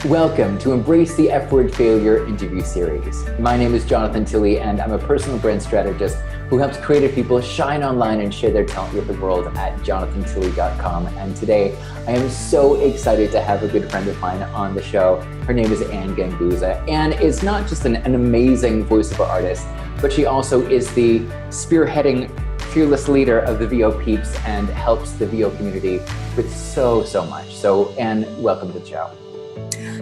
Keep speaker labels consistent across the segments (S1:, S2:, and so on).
S1: Welcome to Embrace the F-Word Failure interview series. My name is Jonathan Tilley, and I'm a personal brand strategist who helps creative people shine online and share their talent with the world at jonathantilley.com. And today, I am so excited to have a good friend of mine on the show. Her name is Ganguzza. Anne is not just an amazing voiceover artist, but she also is the spearheading fearless leader of the VO peeps and helps the VO community with so much. So Anne, welcome to the show.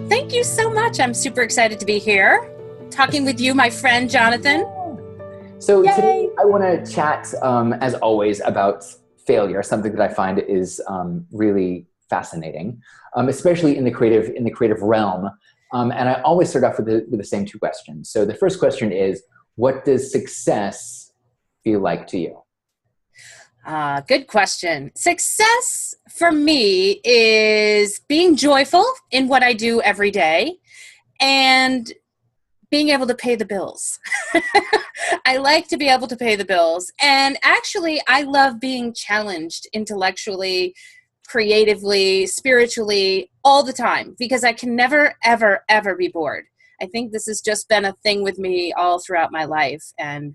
S2: Thank you so much. I'm super excited to be here talking with you, my friend, Jonathan.
S1: So
S2: Yay.
S1: Today I want to chat, as always, about failure, something that I find is really fascinating, especially in the creative realm. And I always start off with the same two questions. So the first question is, what does success feel like to you?
S2: Good question. Success for me is being joyful in what I do every day and being able to pay the bills. I like to be able to pay the bills. And actually, I love being challenged intellectually, creatively, spiritually, all the time, because I can never, ever, ever be bored. I think this has just been a thing with me all throughout my life. And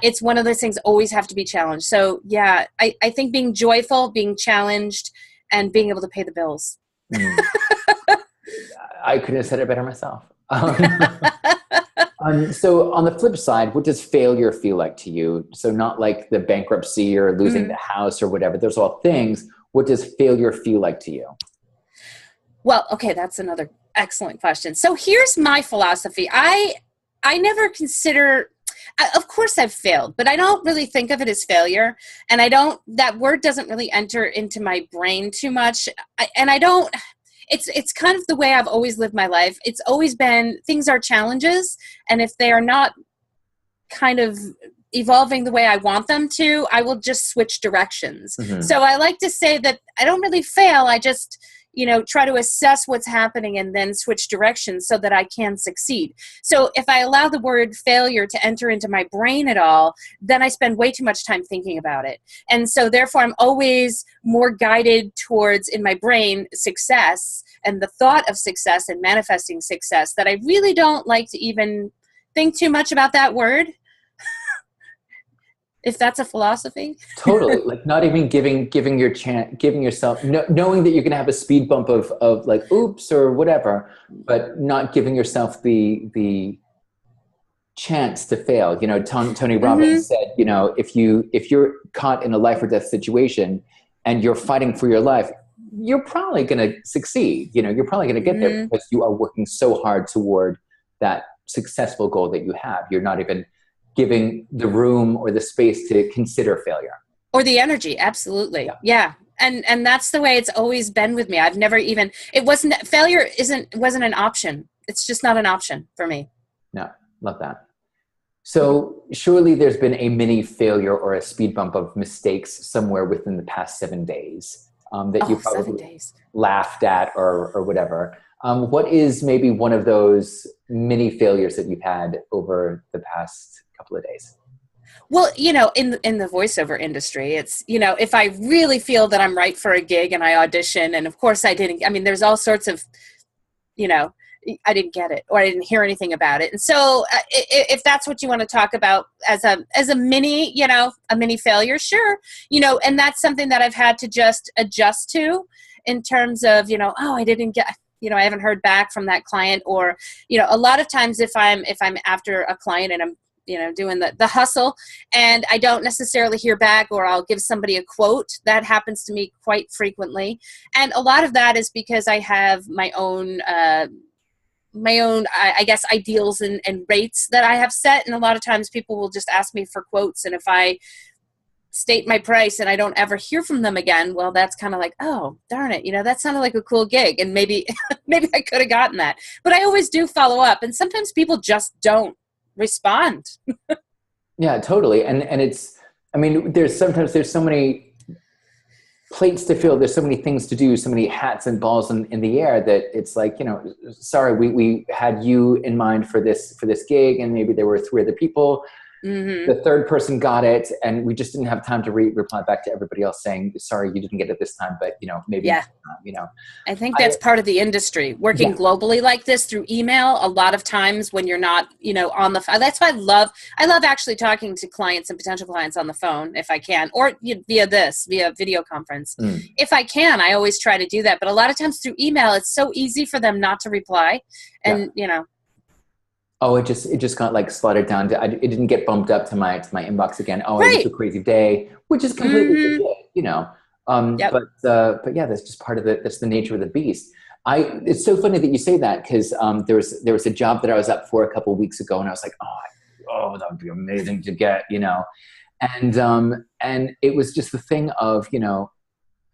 S2: it's one of those things, always have to be challenged. So yeah, I think being joyful, being challenged, and being able to pay the bills.
S1: I couldn't have said it better myself. So on the flip side, what does failure feel like to you? So not like the bankruptcy or losing the house or whatever. Those are all things. What does failure feel like to you?
S2: Well, okay, that's another excellent question. So here's my philosophy. I never consider... Of course I've failed, but I don't really think of it as failure. And that word doesn't really enter into my brain too much. It's kind of the way I've always lived my life. It's always been, things are challenges. And if they are not kind of evolving the way I want them to, I will just switch directions. Mm-hmm. So I like to say that I don't really fail. I just, try to assess what's happening and then switch directions so that I can succeed. So if I allow the word failure to enter into my brain at all, then I spend way too much time thinking about it. And so therefore I'm always more guided towards, in my brain, success and the thought of success and manifesting success, that I really don't like to even think too much about that word. If that's a philosophy.
S1: Totally. Like not even giving yourself, knowing that you're going to have a speed bump of like, oops, or whatever, but not giving yourself the chance to fail. Tony Robbins said, if you're caught in a life or death situation and you're fighting for your life, you're probably going to succeed. You're probably going to get there because you are working so hard toward that successful goal that you have. You're not even giving the room or the space to consider failure.
S2: Or the energy, absolutely. Yeah. And that's the way it's always been with me. I've never even, failure wasn't an option. It's just not an option for me.
S1: No, love that. So surely there's been a mini failure or a speed bump of mistakes somewhere within the past 7 days that you probably laughed at or whatever. What is maybe one of those mini failures that you've had over the past couple of days?
S2: Well, in the voiceover industry, it's, if I really feel that I'm right for a gig and I audition, and of course I didn't, there's all sorts of, I didn't get it or I didn't hear anything about it. And so if that's what you want to talk about as a mini, a mini failure, sure. And that's something that I've had to just adjust to in terms of, I didn't get, I haven't heard back from that client, or, a lot of times if I'm after a client and I'm, doing the hustle and I don't necessarily hear back, or I'll give somebody a quote. That happens to me quite frequently. And a lot of that is because I have my own, I guess, ideals and rates that I have set. And a lot of times people will just ask me for quotes. And if I state my price and I don't ever hear from them again, well, that's kind of like, oh, darn it. That sounded like a cool gig. And maybe I could have gotten that. But I always do follow up. And sometimes people just don't respond.
S1: Yeah, totally. And it's, there's so many plates to fill. There's so many things to do, so many hats and balls in the air that it's like, sorry, we had you in mind for this gig, and maybe there were 3 other people The third person got it, and we just didn't have time to reply back to everybody else saying, sorry, you didn't get it this time, but maybe next time,
S2: I think that's part of the industry, working globally like this through email. A lot of times when you're not, on the phone, that's why I love actually talking to clients and potential clients on the phone if I can, or via video conference. If I can, I always try to do that. But a lot of times through email, it's so easy for them not to reply. And,
S1: Oh, it just got like slotted down to, it didn't get bumped up to my inbox again. Oh, it was a crazy day, which is completely legit, But yeah, that's just part of that's the nature of the beast. It's so funny that you say that, because there was a job that I was up for a couple of weeks ago, and I was like, oh, that would be amazing to get, and it was just the thing of,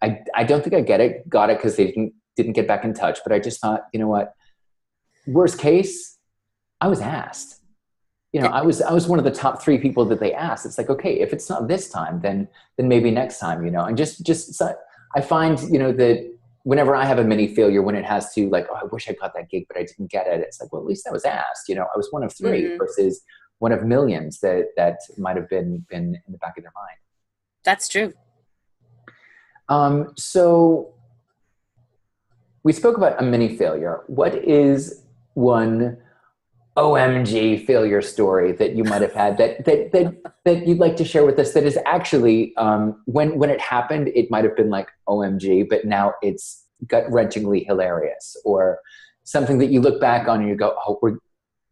S1: I don't think I got it because they didn't get back in touch, but I just thought, you know what, worst case, I was asked. I was one of the top 3 people that they asked. It's like, okay, if it's not this time, then maybe next time, and just I find, that whenever I have a mini failure, when it has to like, oh, I wish I got that gig, but I didn't get it. It's like, well, at least I was asked, I was one of 3 versus one of millions that might've been in the back of their mind.
S2: That's true.
S1: So we spoke about a mini failure. What is one OMG failure story that you might have had that you'd like to share with us, that is actually, when it happened, it might have been like OMG, but now it's gut-wrenchingly hilarious, or something that you look back on and you go, oh,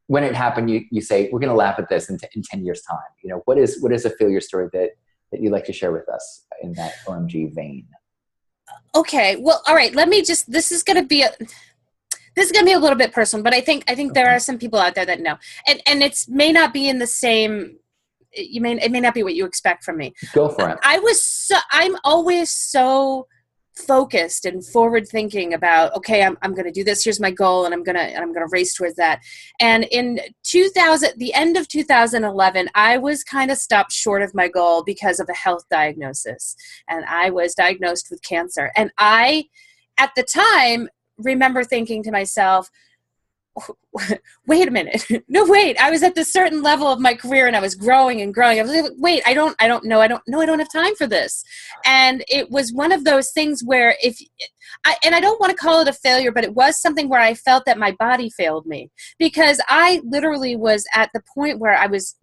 S1: when it happened, you say, we're going to laugh at this in 10 years time. What is a failure story that you'd like to share with us in that OMG vein? Okay.
S2: Well, all right. This is going to be a little bit personal, but I think there are some people out there that know, and it may not be in the same. It may not be what you expect from me.
S1: Go for it.
S2: I'm always so focused and forward thinking about, okay, I'm going to do this. Here's my goal, and I'm going to race towards that. And in the end of 2011, I was kind of stopped short of my goal because of a health diagnosis, and I was diagnosed with cancer. And I, at the time, remember thinking to myself, wait a minute. No, wait, I was at this certain level of my career and I was growing and growing. I was like, wait, I don't know. I don't have time for this. And it was one of those things where I don't want to call it a failure, but it was something where I felt that my body failed me, because I literally was at the point where I was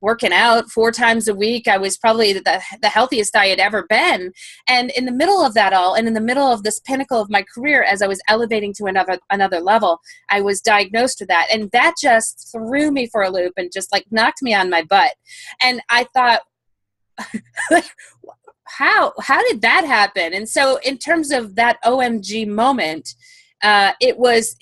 S2: working out 4 times a week. I was probably the healthiest I had ever been. And in the middle of that all, and in the middle of this pinnacle of my career, as I was elevating to another level, I was diagnosed with that. And that just threw me for a loop and just like knocked me on my butt. And I thought, how did that happen? And so in terms of that OMG moment, it was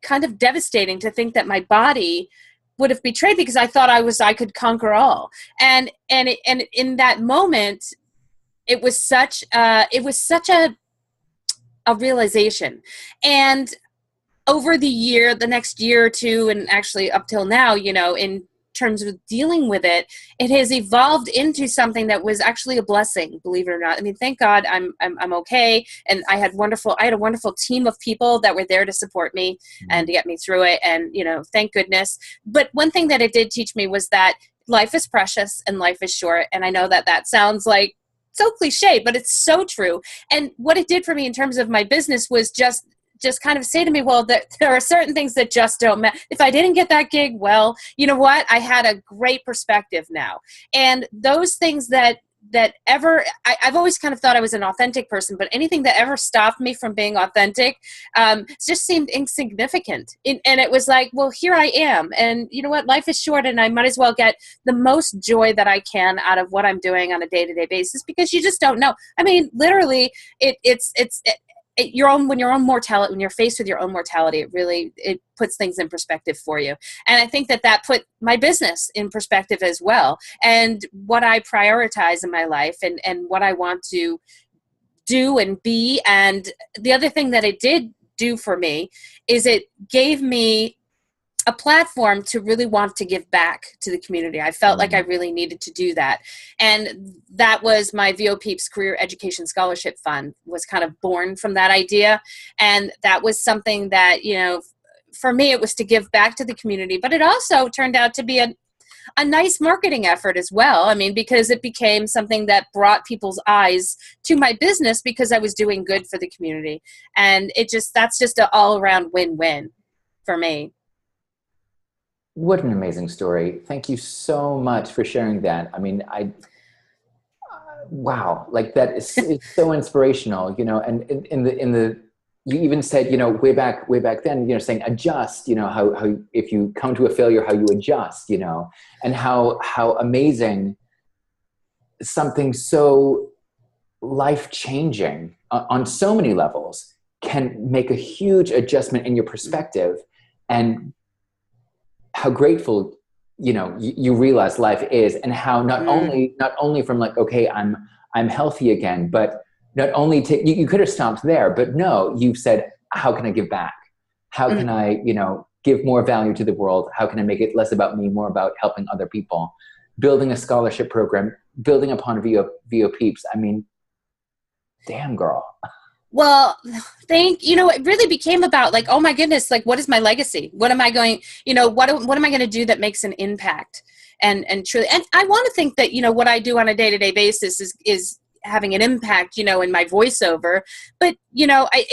S2: kind of devastating to think that my body would have betrayed me, because I thought I could conquer all. And in that moment, it was such a realization. And over the next year or two, and actually up till now, in terms of dealing with it, it has evolved into something that was actually a blessing, believe it or not. I mean, thank God I'm okay. And I had a wonderful team of people that were there to support me and to get me through it. And, thank goodness. But one thing that it did teach me was that life is precious and life is short. And I know that sounds like so cliche, but it's so true. And what it did for me in terms of my business was just kind of say to me, well, there are certain things that just don't matter. If I didn't get that gig, well, you know what? I had a great perspective now. And those things that I've always kind of thought I was an authentic person, but anything that ever stopped me from being authentic just seemed insignificant. And it was like, well, here I am. And you know what? Life is short, and I might as well get the most joy that I can out of what I'm doing on a day-to-day basis, because you just don't know. I mean, literally, when you're faced with your own mortality, it puts things in perspective for you. And I think that put my business in perspective as well, and what I prioritize in my life, and what I want to do and be. And the other thing that it did do for me is it gave me a platform to really want to give back to the community. I felt like I really needed to do that. And that was my VO Peeps Career Education Scholarship Fund was kind of born from that idea. And that was something that, for me, it was to give back to the community, but it also turned out to be a nice marketing effort as well. I mean, because it became something that brought people's eyes to my business because I was doing good for the community. And that's just an all around win-win for me.
S1: What an amazing story. Thank you so much for sharing that. I mean, wow, like that is so inspirational, you know, and you even said, you know, way back then, you know, saying adjust, you know, how if you come to a failure, how you adjust, you know, and how amazing something so life-changing on so many levels can make a huge adjustment in your perspective, and how grateful, you know, you realize life is, and how not only from like, okay, I'm healthy again, but not only you could have stopped there, but no, you've said, how can I give back? How can I, you know, give more value to the world? How can I make it less about me, more about helping other people? Building a scholarship program, building upon VO Peeps. I mean, damn, girl.
S2: Well, you know, it really became about like, oh my goodness, like, what is my legacy? What am I going, you know, what am I going to do that makes an impact? And truly, and I want to think that, you know, what I do on a day-to-day basis is having an impact, you know, in my voiceover, but you know, I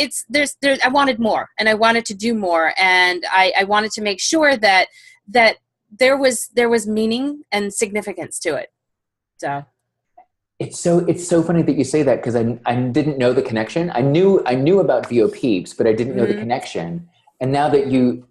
S2: wanted more, and I wanted to do more. And I wanted to make sure that there was meaning and significance to it. So.
S1: It's so funny that you say that, because I didn't know the connection. I knew about VO Peeps, but I didn't know the connection. And now that you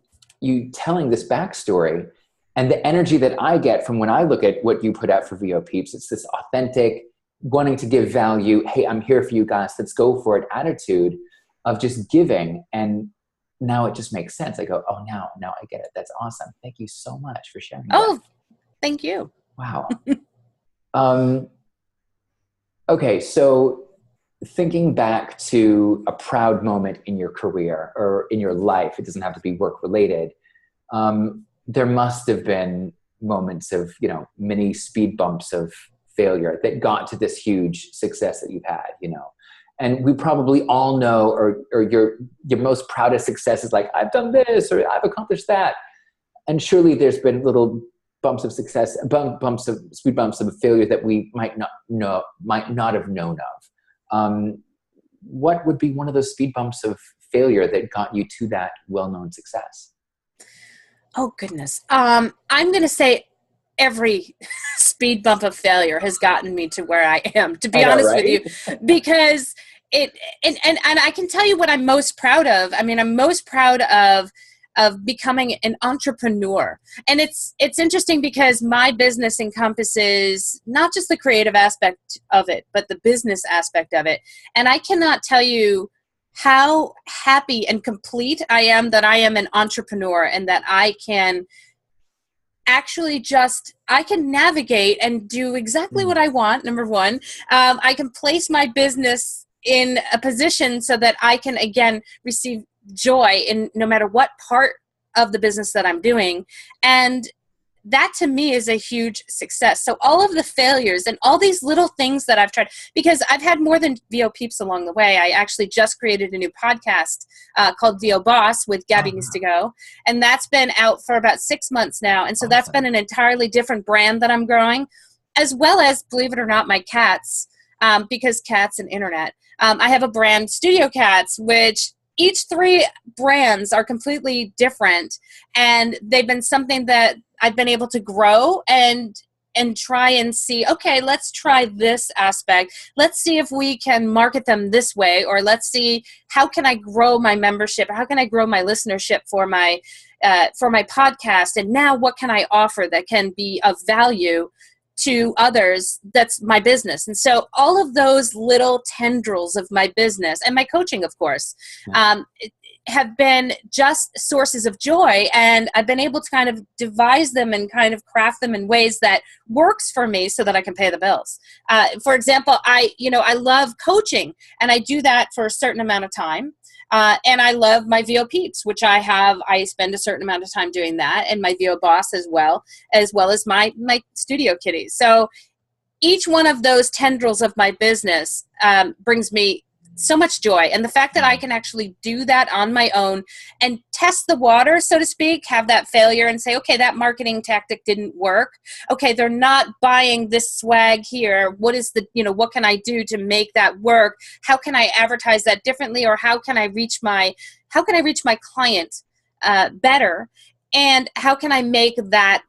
S1: telling this backstory, and the energy that I get from when I look at what you put out for VO Peeps, it's this authentic, wanting to give value. Hey, I'm here for you guys. Let's go for it attitude of just giving. And now it just makes sense. I go, oh, now I get it. That's awesome. Thank you so much for sharing that.
S2: Oh, thank you.
S1: Wow. Okay, so thinking back to a proud moment in your career or in your life, it doesn't have to be work related. There must have been moments of, you know, mini speed bumps of failure that got to this huge success that you've had, you know. And we probably all know, or your most proudest success is like, I've done this, or I've accomplished that. And surely there's been little bumps of success, speed bumps of failure that we might not have known of. What would be one of those speed bumps of failure that got you to that well-known success?
S2: Oh goodness. I'm going to say every speed bump of failure has gotten me to where I am, to be honest with you, because and I can tell you what I'm most proud of. I mean, I'm most proud of becoming an entrepreneur. And it's interesting because my business encompasses not just the creative aspect of it, but the business aspect of it. And I cannot tell you how happy and complete I am that I am an entrepreneur, and that I can actually I can navigate and do exactly what I want. Number one, I can place my business in a position so that I can, again, receive joy in no matter what part of the business that I'm doing. And that to me is a huge success. So all of the failures and all these little things that I've tried, because I've had more than VO Peeps along the way. I actually just created a new podcast called VO Boss with Gabby Needs to Go. And that's been out for about 6 months now. And so that's been an entirely different brand that I'm growing, as well as, believe it or not, my cats, because cats and internet. I have a brand, Studio Cats, which each 3 brands are completely different, and they've been something that I've been able to grow and try and see, okay, let's try this aspect. Let's see if we can market them this way, or let's see, how can I grow my membership? How can I grow my listenership for my podcast? And now what can I offer that can be of value to others? That's my business. And so all of those little tendrils of my business, and my coaching, of course, have been just sources of joy. And I've been able to kind of devise them and kind of craft them in ways that works for me so that I can pay the bills. For example, I love coaching, and I do that for a certain amount of time. And I love my VO Peeps, which I spend a certain amount of time doing that, and my VO Boss as well as my studio kitties. So each one of those tendrils of my business brings me so much joy. And the fact that I can actually do that on my own and test the water, so to speak, have that failure and say, okay, that marketing tactic didn't work. Okay, they're not buying this swag here. What is the, what can I do to make that work? How can I advertise that differently? Or how can I reach my client better? And how can I make that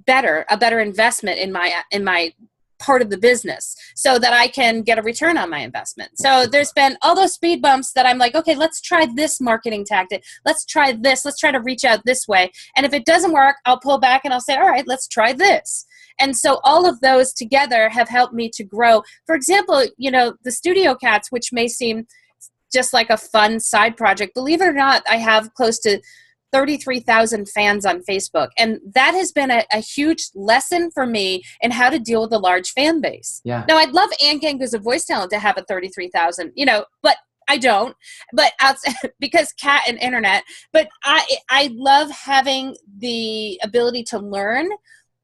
S2: a better investment in my part of the business so that I can get a return on my investment. So there's been all those speed bumps that I'm like, okay, let's try this marketing tactic. Let's try this. Let's try to reach out this way. And if it doesn't work, I'll pull back and I'll say, all right, let's try this. And so all of those together have helped me to grow. For example, the Studio Cats, which may seem just like a fun side project, believe it or not, I have close to 33,000 fans on Facebook. And that has been a huge lesson for me in how to deal with a large fan base.
S1: Yeah.
S2: Now, I'd love Ganguzza Voice Talent to have a 33,000, but I don't. But because cat and internet. But I love having the ability to learn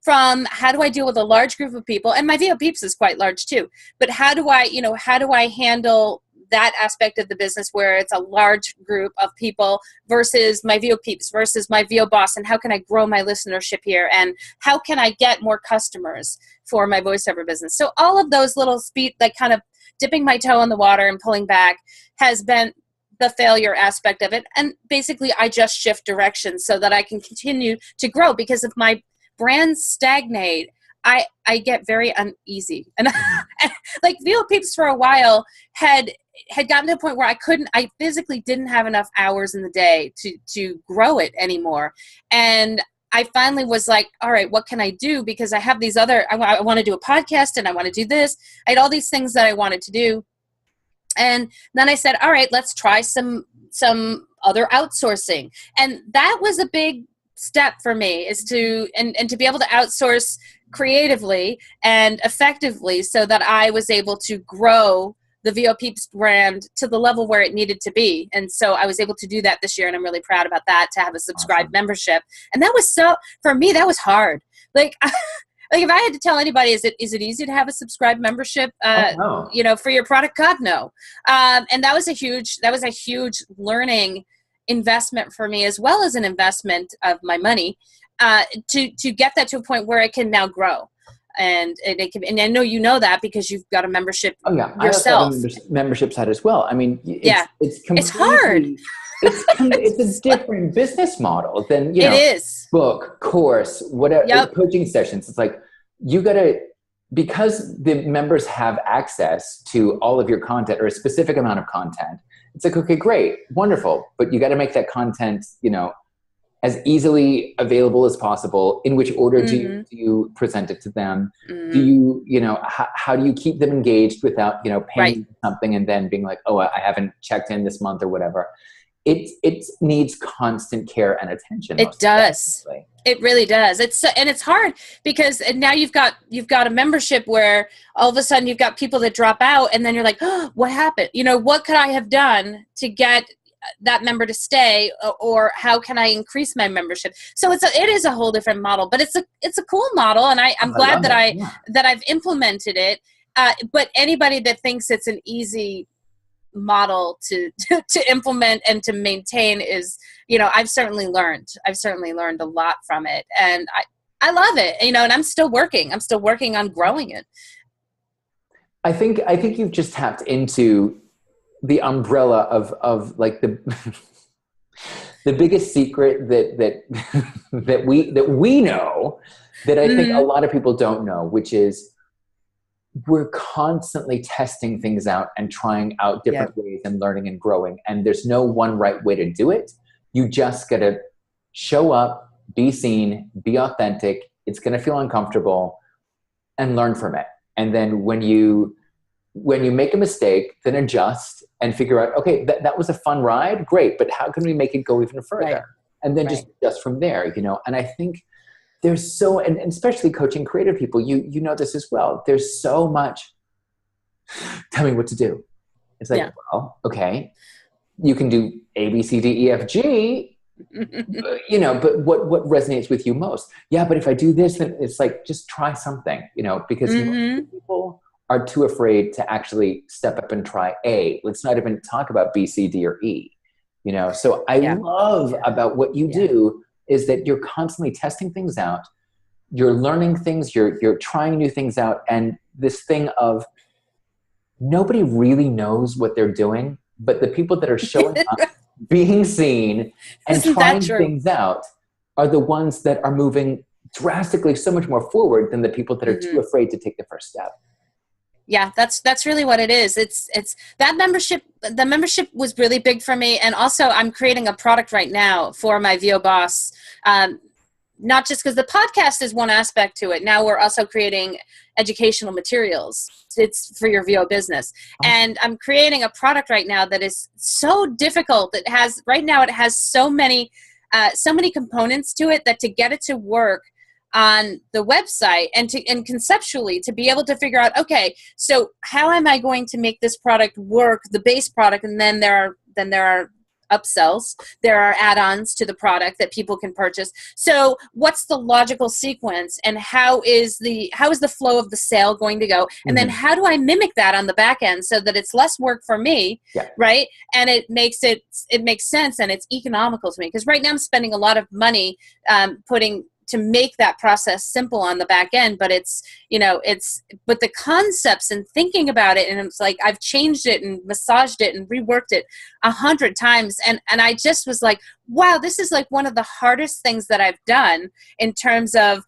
S2: from how do I deal with a large group of people. And my VO Peeps is quite large too. But how do I handle that aspect of the business where it's a large group of people versus my VO Peeps versus my VO Boss, and how can I grow my listenership here, and how can I get more customers for my voiceover business? So all of those little speed, like kind of dipping my toe in the water and pulling back, has been the failure aspect of it. And basically I just shift directions so that I can continue to grow, because if my brands stagnate, I get very uneasy. And like VO Peeps for a while had gotten to a point where I physically didn't have enough hours in the day to grow it anymore. And I finally was like, all right, what can I do? Because I have these I want to do a podcast and I want to do this. I had all these things that I wanted to do. And then I said, all right, let's try some other outsourcing. And that was a big step for me, is to be able to outsource creatively and effectively so that I was able to grow the VO Peeps brand to the level where it needed to be. And so I was able to do that this year, and I'm really proud about that, to have a subscribed membership. And that was for me, that was hard. Like, like if I had to tell anybody, is it easy to have a subscribed membership,
S1: no.
S2: For your product? God, no. And that was a huge learning investment for me, as well as an investment of my money, to get that to a point where it can now grow. And it can, and I know you know that because you've got a membership yourself.
S1: I have a membership side as well. I mean, it's
S2: hard.
S1: It's a different business model than,
S2: it is
S1: book, course, whatever, coaching sessions. It's like, because the members have access to all of your content, or a specific amount of content. It's like, okay, great, wonderful. But you got to make that content, as easily available as possible. In which order do you present it to them? Do you, how do you keep them engaged without, paying something and then being like, oh, I haven't checked in this month or whatever. It needs constant care and attention.
S2: It does. It really does. And it's hard because now you've got a membership where all of a sudden you've got people that drop out, and then you're like, oh, what happened? What could I have done to get that member to stay, or how can I increase my membership? So it is a whole different model, but it's a cool model, and I'm glad that I've implemented it. But anybody that thinks it's an easy model to implement and to maintain is, I've certainly learned a lot from it, and I love it, and I'm still working on growing it.
S1: I think you've just tapped into the umbrella of like the biggest secret that we know, that I think a lot of people don't know, which is we're constantly testing things out and trying out different ways and learning and growing. And there's no one right way to do it. You just got to show up, be seen, be authentic. It's going to feel uncomfortable, and learn from it. And then when you make a mistake, then adjust and figure out, okay, that was a fun ride. Great. But how can we make it go even further? Right. And then just from there, and I think there's and especially coaching creative people, you know this as well. There's so much, tell me what to do. It's like, well, okay, you can do A, B, C, D, E, F, G, but what resonates with you most? Yeah, but if I do this, then it's like, just try something, because most people are too afraid to actually step up and try A. Let's not even talk about B, C, D, or E. You know, so I love about what you do is that you're constantly testing things out. You're learning things, you're trying new things out. And this thing of nobody really knows what they're doing, but the people that are showing up, being seen, and
S2: Isn't
S1: trying
S2: that true?
S1: things out are the ones that are moving drastically so much more forward than the people that are too afraid to take the first step.
S2: Yeah, that's really what it is. It's that membership. The membership was really big for me. And also I'm creating a product right now for my VO Boss. Not just because the podcast is one aspect to it. Now we're also creating educational materials. It's for your VO business. And I'm creating a product right now that is so difficult. It has so many components to it that to get it to work on the website and conceptually to be able to figure out, okay, so how am I going to make this product work, the base product, and then there are upsells, there are add-ons to the product that people can purchase. So what's the logical sequence, and how is the flow of the sale going to go? And then how do I mimic that on the back end so that it's less work for me, right? And it makes sense and it's economical to me, because right now I'm spending a lot of money to make that process simple on the back end, but but the concepts and thinking about it, and it's like I've changed it and massaged it and reworked it 100 times, and I just was like, wow, this is like one of the hardest things that I've done in terms of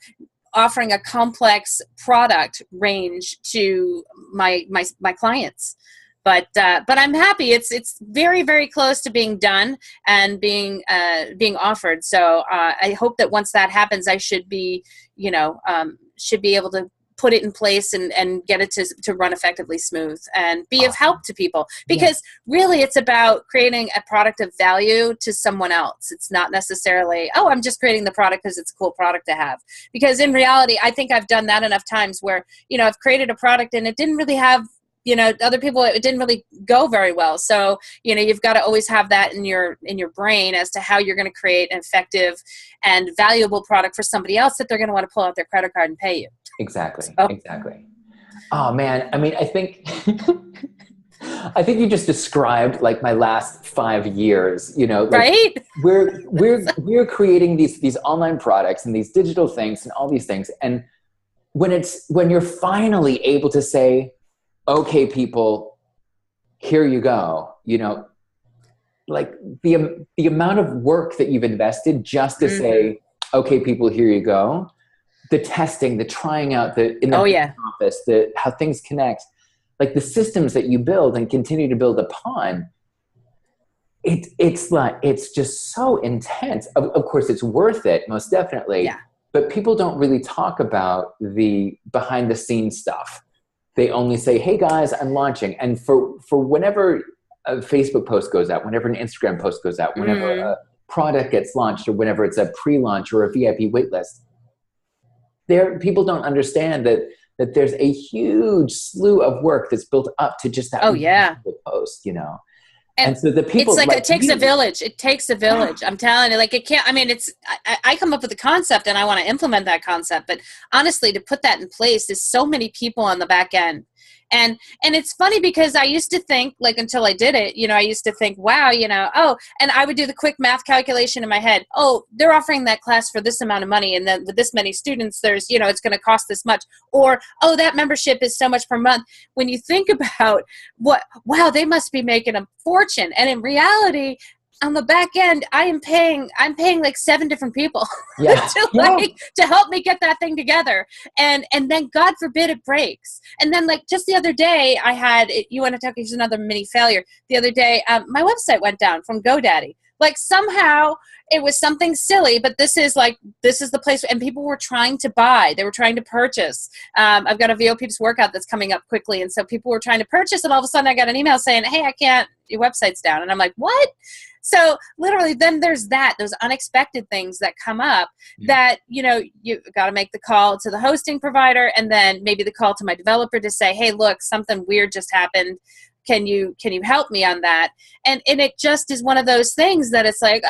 S2: offering a complex product range to my clients. But I'm happy. It's very, very close to being done and being offered. So I hope that once that happens, I should be able to put it in place and get it to run effectively smooth and be of help to people. Because really it's about creating a product of value to someone else. It's not necessarily, oh, I'm just creating the product because it's a cool product to have. Because in reality, I think I've done that enough times where, I've created a product and it didn't really have, other people, it didn't really go very well. So, you've got to always have that in your brain as to how you're going to create an effective and valuable product for somebody else that they're going to want to pull out their credit card and pay you.
S1: Exactly. Exactly. Oh man. I mean, I think you just described like my last 5 years,
S2: right?
S1: We're creating these online products and these digital things and all these things. And when you're finally able to say, okay, people, here you go. Like the amount of work that you've invested just to say, okay, people, here you go. The testing, the trying out, in the office, how things connect, like the systems that you build and continue to build upon. It's just so intense. Of course, it's worth it, most definitely.
S2: Yeah.
S1: But people don't really talk about the behind the scenes stuff. They only say, hey guys, I'm launching. And for whenever a Facebook post goes out, whenever an Instagram post goes out, whenever a product gets launched, or whenever it's a pre-launch or a VIP waitlist, people don't understand that there's a huge slew of work that's built up to just that post, And so the people,
S2: it's like it takes a village. It takes a village. I'm telling you, like it can't, I mean, I come up with a concept and I want to implement that concept, but honestly, to put that in place is so many people on the back end. And it's funny because I used to think, like, until I did it, I used to think, wow, and I would do the quick math calculation in my head. Oh, they're offering that class for this amount of money. And then with this many students, there's, it's going to cost this much. Or, oh, that membership is so much per month. When you think about wow, they must be making a fortune. And in reality, on the back end, I'm paying like 7 different people to help me get that thing together. And then God forbid it breaks. And then like just the other day I had, you want to talk, here's another mini failure. The other day, my website went down from GoDaddy. Like somehow it was something silly, but this is the place, and people were trying to buy, they were trying to purchase. I've got a VO Peeps workout that's coming up quickly. And so people were trying to purchase, and all of a sudden I got an email saying, hey, I can't, your website's down. And I'm like, what? So literally then there's those unexpected things that come up that, you got to make the call to the hosting provider, and then maybe the call to my developer to say, hey, look, something weird just happened. Can you help me on that? And it just is one of those things that it's like,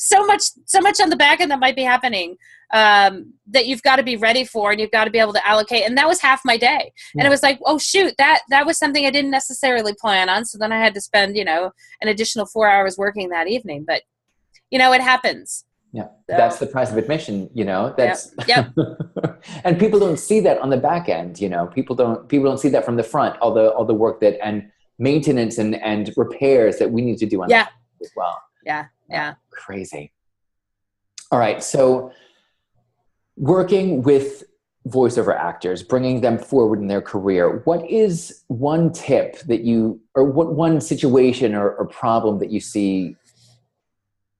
S2: so much on the back end that might be happening that you've got to be ready for, and you've got to be able to allocate. And that was half my day. And it was like, oh shoot, that was something I didn't necessarily plan on. So then I had to spend, an additional 4 hours working that evening, but it happens.
S1: Yeah. So, that's the price of admission, that's,
S2: yep.
S1: And people don't see that on the back end, people don't see that from the front, all the work that, and maintenance and repairs that we need to do on that as well.
S2: Yeah.
S1: Crazy. All right. So working with voiceover actors, bringing them forward in their career, what is one tip that what one situation or problem that you see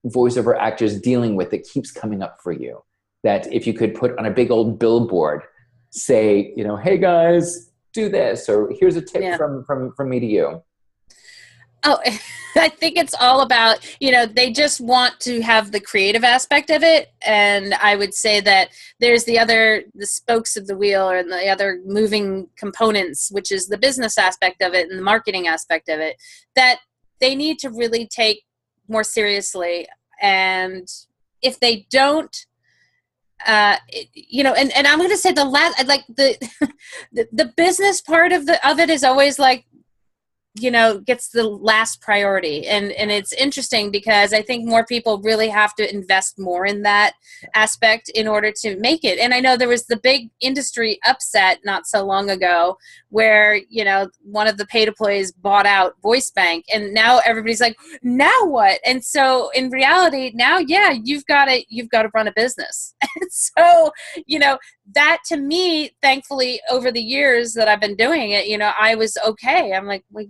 S1: voiceover actors dealing with that keeps coming up for you, that if you could put on a big old billboard, say, hey guys, do this, or here's a tip from me to you?
S2: Oh, I think it's all about, they just want to have the creative aspect of it. And I would say that there's the spokes of the wheel, or the other moving components, which is the business aspect of it and the marketing aspect of it, that they need to really take more seriously. And if they don't, and I'm going to say the business part of it is always like, gets the last priority. And it's interesting because I think more people really have to invest more in that aspect in order to make it. And I know there was the big industry upset not so long ago where, one of the pay-to-plays bought out Voice Bank, and now everybody's like, now what? And so in reality now, you've got to run a business. And so, that to me, thankfully, over the years that I've been doing it, I was okay. I'm like, well,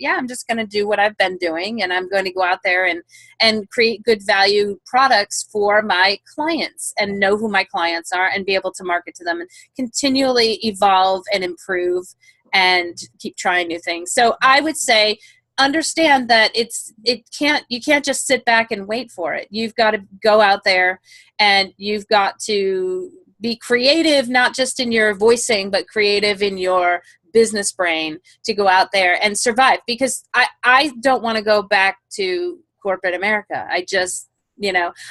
S2: I'm just going to do what I've been doing, and I'm going to go out there and create good value products for my clients, and know who my clients are, and be able to market to them, and continually evolve and improve and keep trying new things. So I would say, understand that you can't just sit back and wait for it. You've got to go out there, and you've got to be creative, not just in your voicing, but creative in your business brain to go out there and survive. Because I don't want to go back to corporate America. I just,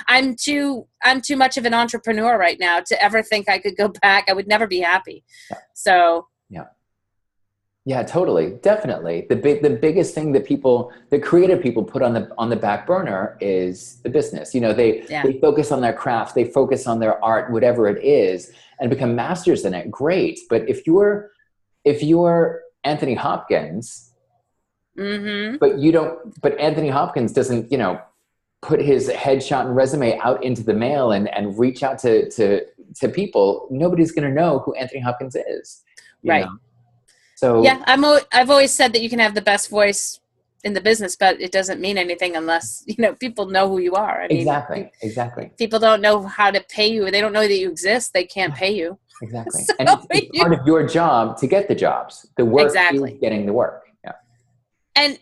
S2: I'm too much of an entrepreneur right now to ever think I could go back. I would never be happy. So
S1: yeah, totally. Definitely. The biggest thing that creative people put on the back burner is the business. They focus on their craft, they focus on their art, whatever it is, and become masters in it. Great. But if you're Anthony Hopkins, but Anthony Hopkins doesn't, put his headshot and resume out into the mail and reach out to people, nobody's going to know who Anthony Hopkins is.
S2: Right.
S1: So
S2: I've always said that you can have the best voice in the business, but it doesn't mean anything unless, people know who you are. I mean,
S1: exactly.
S2: People don't know how to pay you. They don't know that you exist. They can't pay you.
S1: Exactly. So and it's part of your job to get the jobs. The work is getting the work. Yeah.
S2: And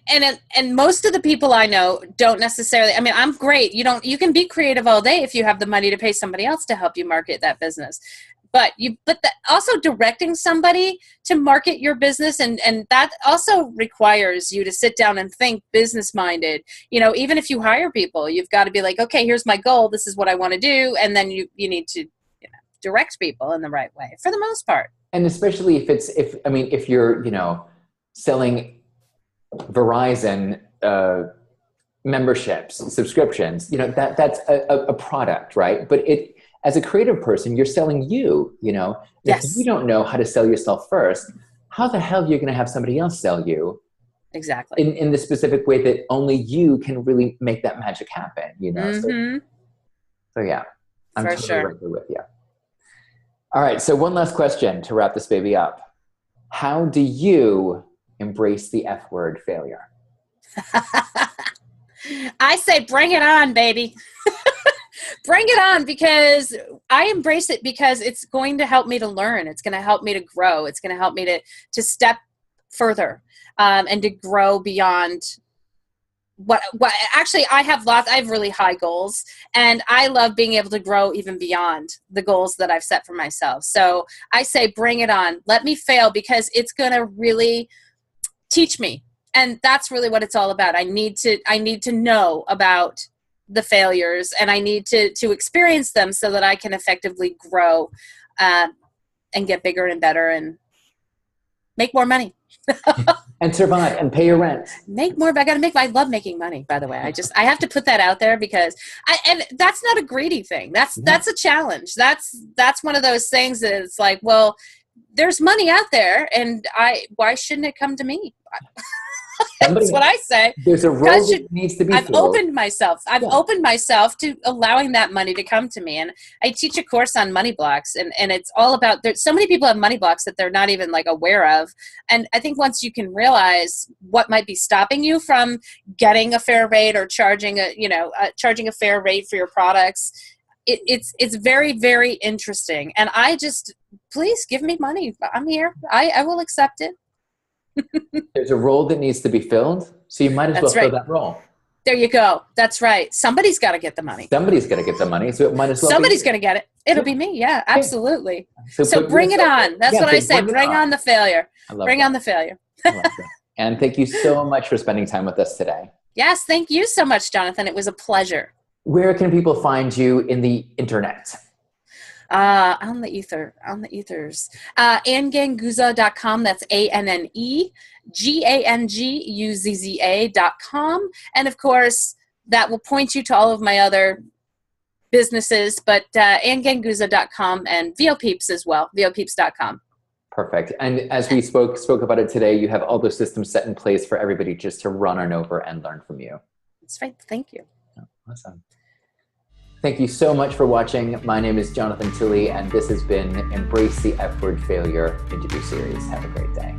S2: most of the people I know don't necessarily, I'm great. You can be creative all day if you have the money to pay somebody else to help you market that business. But also directing somebody to market your business, and that also requires you to sit down and think business minded. Even if you hire people, you've got to be like, okay, here's my goal. This is what I want to do. And then you need to direct people in the right way for the most part.
S1: And especially if you're, selling Verizon memberships, subscriptions, that's a product, right? But as a creative person, you're selling you,
S2: Yes.
S1: If you don't know how to sell yourself first, how the hell are you going to have somebody else sell you?
S2: Exactly.
S1: In the specific way that only you can really make that magic happen, So yeah, I'm
S2: For
S1: totally
S2: sure.
S1: right there with you. All right. So one last question to wrap this baby up. How do you embrace the F word, failure?
S2: I say, bring it on, baby. Bring it on, because I embrace it because it's going to help me to learn. It's going to help me to grow. It's going to help me to step further and to grow beyond what actually I have really high goals, and I love being able to grow even beyond the goals that I've set for myself. So I say, bring it on. Let me fail, because it's going to really teach me. And that's really what it's all about. I need to know about the failures, and I need to experience them so that I can effectively grow and get bigger and better and make more money.
S1: And survive and pay your rent.
S2: Make more. I love making money, by the way. I have to put that out there because and that's not a greedy thing. That's a challenge. That's one of those things that it's like, well, there's money out there, and why shouldn't it come to me? That's what I say.
S1: There's a role that needs to be filled.
S2: I've opened myself to allowing that money to come to me. And I teach a course on money blocks, and it's all about, there's so many people have money blocks that they're not even like aware of. And I think once you can realize what might be stopping you from getting a fair rate or charging a fair rate for your products, it's very, very interesting. And please give me money. I'm here. I will accept it.
S1: There's a role that needs to be filled, so you might as well fill that role.
S2: There you go. That's right. Somebody's got to get the money.
S1: Somebody's got to get the money, so it might as well.
S2: Somebody's going to get it. It'll be me. Yeah, absolutely. So bring it on. That's what I say. Bring on the failure. Bring on the failure.
S1: And thank you so much for spending time with us today.
S2: Yes, thank you so much, Jonathan. It was a pleasure.
S1: Where can people find you in the internet?
S2: On the ethers. AnneGanguzza.com. That's ANNEGANGUZZA.com. And of course, that will point you to all of my other businesses, but AnneGanguzza.com and VOPeeps as well, VOPeeps.com.
S1: Perfect. And as we spoke about it today, you have all those systems set in place for everybody just to run on over and learn from you.
S2: That's right. Thank you.
S1: Oh, awesome. Thank you so much for watching. My name is Jonathan Tilley, and this has been Embrace the F Word Failure interview series. Have a great day.